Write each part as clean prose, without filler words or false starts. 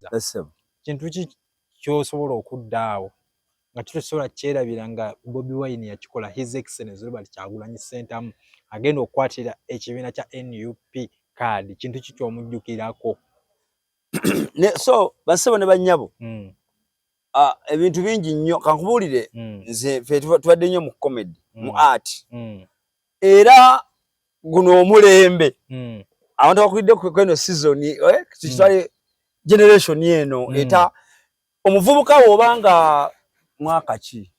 kwebaza kintu ki kyosobola okuddaawo nga tusobola kyerabira nga Bobi Wine yakikola His Excellency Robert Kyagulanyi Ssentamu agenda okukwatira ekibiina kya NUP card kintu ki kyomujjukirako so basebo ne bannyabo ebintu bingi nnyo kankubuulire nze tubadde nnyo mu comedy mu art era guno omulembe abantu bakulidde kweno season kitwale generation eno eta omuvubuka wobanga mwaka ki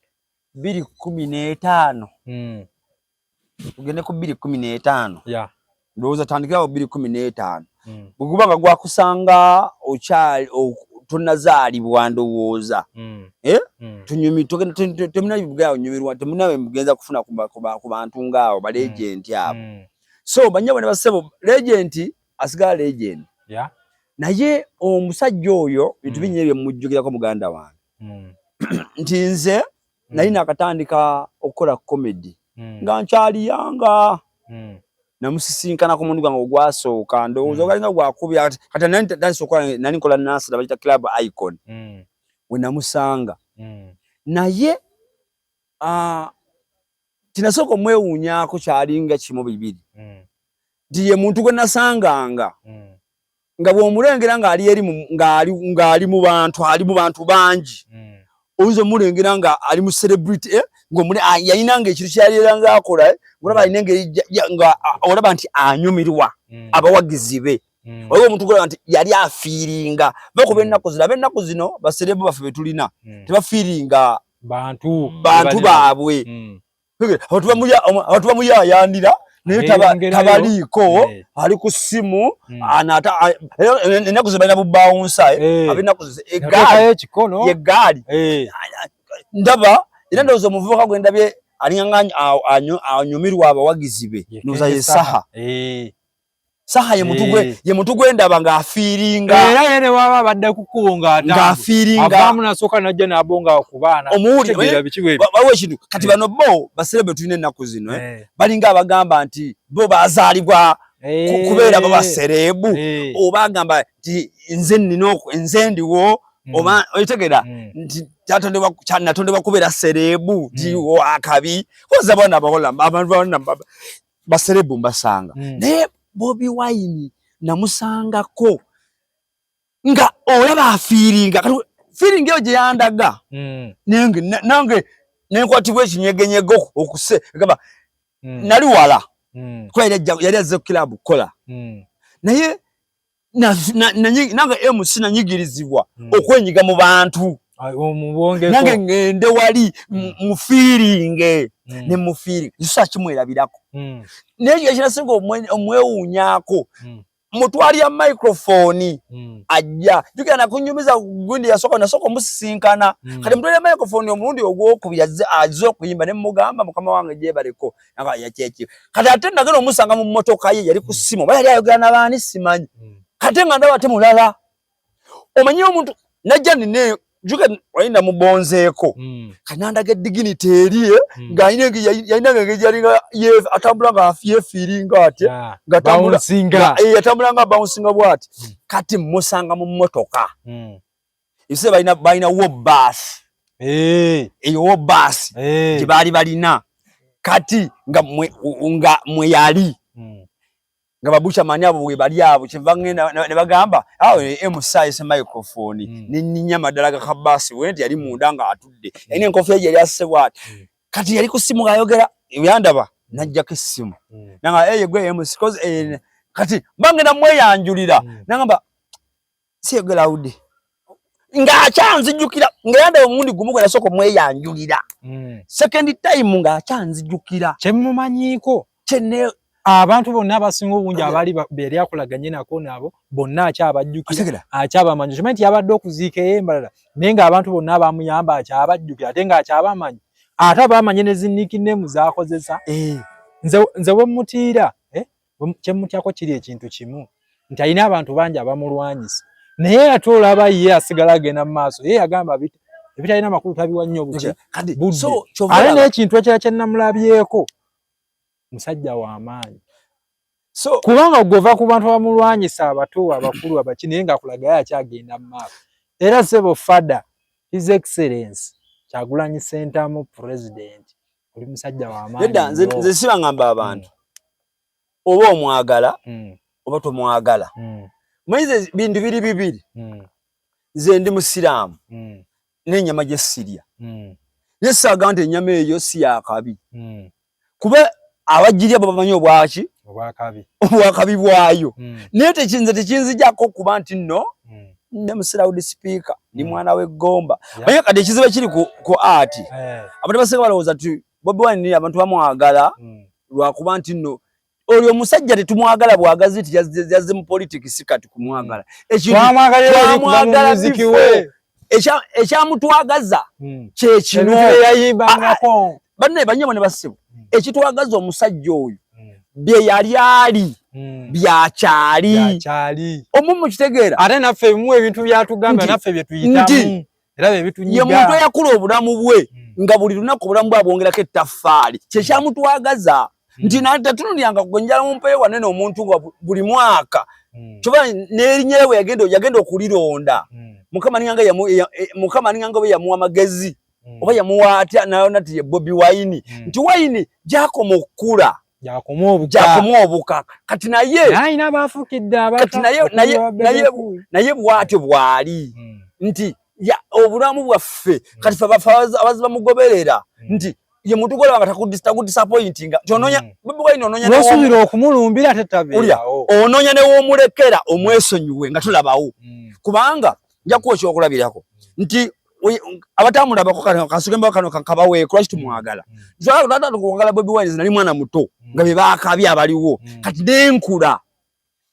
2015 tugende ku 2015 ndowooza tandikirawo 2015 bwegubanga gwakusanga okyali tonazaalibwa ndowooza tunyumi temuna bibugawo nyumirwa temuna mugenza kufuna ku bantu ngaawo ba legend abo so banyabo ne basebo legend asigala legend naye omusajja oyo bintu binyebye mujjukirako muganda wange nti nze nali nakatandika okukola comedy nga nkyali yanga namusisinkana ku mundu gwange ogwasooka ndowooza ogalinga gwakubya kati nali nkola Nasra bayita Club Icon we namusanga naye tinasooka omwewuunyaako kyalinga kimu bibiri nti ye muntu gwe nasanganga nga bw'omulengera ng'ali mu bantu bangi oyinza omulengera nga ali mu celebrity yayinanga ekintu kyalira ng'akola olaba nti anyumirwa abawagizi be oyo omuntu gulaba nti yali afiiringa bakuba ennaku zino baserebu baffe betulina tebafiiringa bantu baabwe bamuyayandira naye tabaliiko ali ku ssimu ennaku ze balina bubawunsa egaali ndaba era ndowooza omuvubuka gwe ndabye alinganga anyumirwa abawagizi be ndowooza ye Saha ye muntu gwe ndaba ng'afiiringa era yene waba badde kukubo ng'afiiringa avaamu nasooka najja n'abonga ku baana bawe ekintu kati bano bo baserebe tulina ennaku zino balinga abagamba nti bo bazaalibwa kubeera babaserebu oba agamba nti nze ndiwo oba oyitegera nti natondebwa kubeera serebu nti akabi koza bana abahola abantu baserebu mbasanga naye Bobi Wine namusangako nga olaba afiiringa kati feeling eyo gye yandaga nange nenkwatibwa ekinyegenyego okuse gamba nali wala kuba yali azze ku club kola naye nange MC nanyigirizibwa okwenyiga mu bantu nange ngende wali mufiiringe ne mufiiringa kisa kimwerabirako naye ekinasinga omwewuunyaako mutwali ya microphone ajja jukira nakunyumiza gundi nasooka omusisinkana kati mutwali ya microphone omulundi ogwokubiri azze okuyimba ne mugamba mukama wange gyebaleko yakyeki kati ate nagenda omusanga mu mmotoka ye yali ku ssimu oba yali ayogera n'abaani simanyi kati nga ndaba ate mulala omanyi omuntu najja nine juga walinda mubonzeeko kanandaga dignity eri nga yayinanga ngejalinga atambula nga yefiiringa ate ngatambula atambula nga bouncinga bwati kati musanga mu mmotoka ise balina wobus eyo wobus gye baali balina kati nga mwe yali nga babucha mani abo we bali abo kiva ngenda ne bagamba emusayi se microphone ninnya madalaga kabasi wenti yali mundanga atudde ene enkofi yali asebwa kati yali ku simu ayogera yandaba najja ku simu nanga gwe emus cause kati bange na mweyanjulira nangamba siyogera aude nga achanzijukira ngenda omundi gumugwe nasoko mweyanjulira second time nga achanzijukira kyemumanyiko kyene abantu bonna abasinga obungi abali beri akolaganye nako nabo bonna akyabajjukira akyabamanyi kimenti yabadde okuziika eyembalala naye nga abantu bonna abamuyamba akyabajjukira ate nga akyabamanyi ate abamanye ne zinnikinemu zaakozesa nze bwemutiira kyemutyako kiri ekintu kimu nti alina abantu bangi abamulwanyisa naye ate olaba ye asigala agenda mu maaso ye yagamba ebitalina amakulu tabiwa nnyo budde ate n'ekintu ekira kye namulabyeko musajja w'amaanyi So kubanga gova ku bantu abamulwanyisa abato abakulu abakini nga kulaga yakyagenda mu maaso. Era sebo fada His Excellency Kyagulanyi Ssentamu President oli musajja wa maanyi. Yedda nze siba ngamba abantu oba omwagala oba tomwagala. Mwize bintu biri bibiri. Nze ndi musiraamu n'ennyama gye sirya. Yesaaga nti ennyama eyo si yakabi. Kuba abagirya babamanyi obwaki obwakabi bwayo. Naye tekinzijako kuba nti nno ne musiraudi speaker ni mwana w'eggomba. Naye kati ekizibu kiri ku art. Abantu basenga balowooza nti Bobi Wine abantu bamwagala lwakuba nti nno oyo omusajja tetumwagala bwagazi ti yazze mu politics kati kumwagala. Twamwagalira muziki we. Ekyamutwagaza kye kino yayimbangako. Banne banyemo ne basibu. Ekitwagaza omusajja oyo bye yali ali byakyali. Omumu kitegeera. Ate naffe bimu ebintu byatugamba naffe bye tuyitamu. Era bye bitunyiga. Ye muntu yakula obulamu bwe nga buli lunaku obulamu bwe abwongerako ettaffaali. Kye kyamutwagaza. Nti natetunulyanga kugonjala mu mpeewa wanene omuntu nga buli mwaka. Kyova n'erinnya lye yagenda okulironda. Mukama ninganga bwe yamuwa amagezi. Oba yamuwa atya nayo nati ye Bobi Wine. Nti Wine gyakoma okukula. Gyakoma obuka. Kati naye ayina bafukidde abantu. Naye bw'atyo bw'ali. Nti obulamu bwaffe kati ffe abazi bamugoberera. Nti ye muntu golaba takudisappointinga. Tononya Bobi Wine ononya n'osubira okumulumbira tetabeerawo. Ononya ne w'omulekera omwesonyiwe nga tulabawo. Kubanga nja kuwa ekyokulabirako. Nti abatamulabako kano kasugemba kano kabaweeko lwaki tumwagala. Twagala tukwagala Bobi Wine nali mwana muto nga be baakabi abaliwo. Kati nenkula.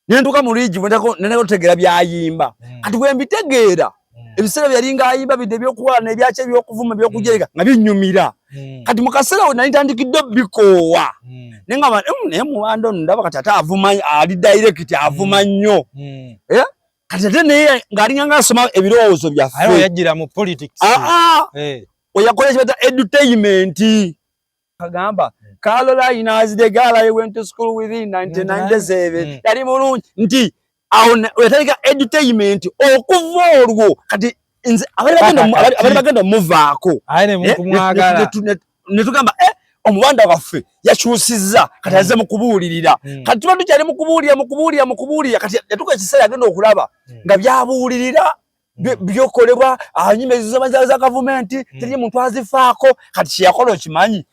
Nentuka mu ligi nene otegera byayimba. Kati bwe mbitegeera ebiseera byalinga ayimba bidde byokuwala n'ebyache byokuvuma byokujereka nga binyumira. Kati mukasera nali tandikidde bikoowa. Nenga naye muwando ndaba kati ate avuma ali direct avuma nnyo. Kati ate naye ng'alinga asoma ebirowoozo byaffe. Ayo yajjira mu politics. Oyakola ekibata edutainment. Kagamba Caroline as the girl I went to school with in 1997. Yali mulungi nti awo oyatandika edutainment okuva olwo kati nze abali bagenda muvaako. Aye ne muntu mwagala. Ne tugamba omubanda waffe yakyusizza kati azze mu kubuulirira. Kati tuba tukyali mu kubuulira kati yatuka ekiseera agenda okulaba nga byabuulirira byokolebwa anyimezizo za gavumenti teri muntu azifaako. Kati kyeyakola okimanyi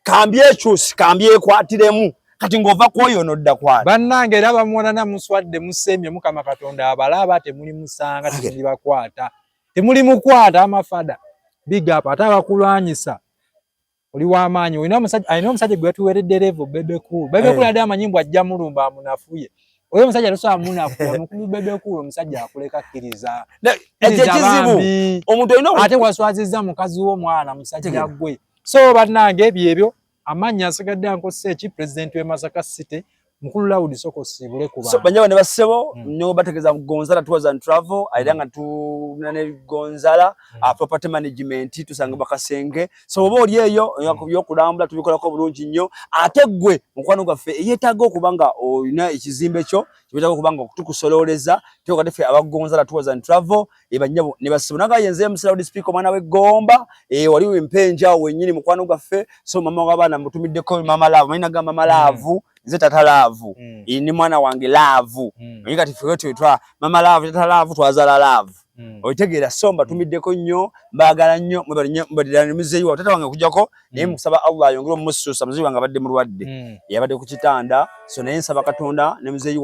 kambye ekyusi kambye ekwatiremu kati ng'ova kwoyo nodda kwali. Bannange era bamuwona namuswadde musemye Mukama Katonda abalaba temuli musanga temuli bakwata temuli mukwata amafada big up ate abakulwanyisa oli w'amaanyi olina omusajja gwe yatuweeredde level Bebe Cool ade amanyimbo ajja mulumba amunafuye oyo omusajja tosobola munafuya mukulu Bebe Cool omusajja akuleka kkiriza ekizibu omuntu olina ate waswazizza mukazi w'omwana musajja gwe. So bannange byebyo amannya asigadde ankose eki president w'e Masaka City mukulu Loud Soko sibule kuba. So banyaba ne basebo nnyo bategeza Gonzala Tours and Travel aidanga tunane Gonzala property management tusanga bakasenge. So oba oli eyo yokulambula tubikolako bulungi nnyo ate gwe mukwano gwaffe yeetaaga okubanga olina ekizimbe kyo kibetaaga okubanga okutukusololeza kyokati ffe aba Gonzala Tours and Travel banyabo ne basebo nanga yenze musiraudi speaker mwana w'eggomba waliwo empenja wennyini mukwano gwaffe. So mama w'abaana mutumiddeko mama laavu mayina ga mama laavu nze tata laavu ni mwana wange laavu kati ffe twetwa mama laavu tata laavu twazala laavu oitegeera. Somba tumiddeko nnyo mbaagala nnyo mbadirani muzeeyi wa tata wange kujjako naye musaba Allah ayongere omusuusa muzeeyi wange abadde mulwadde yabadde ku kitanda. So naye nsaba Katonda ne muzeeyi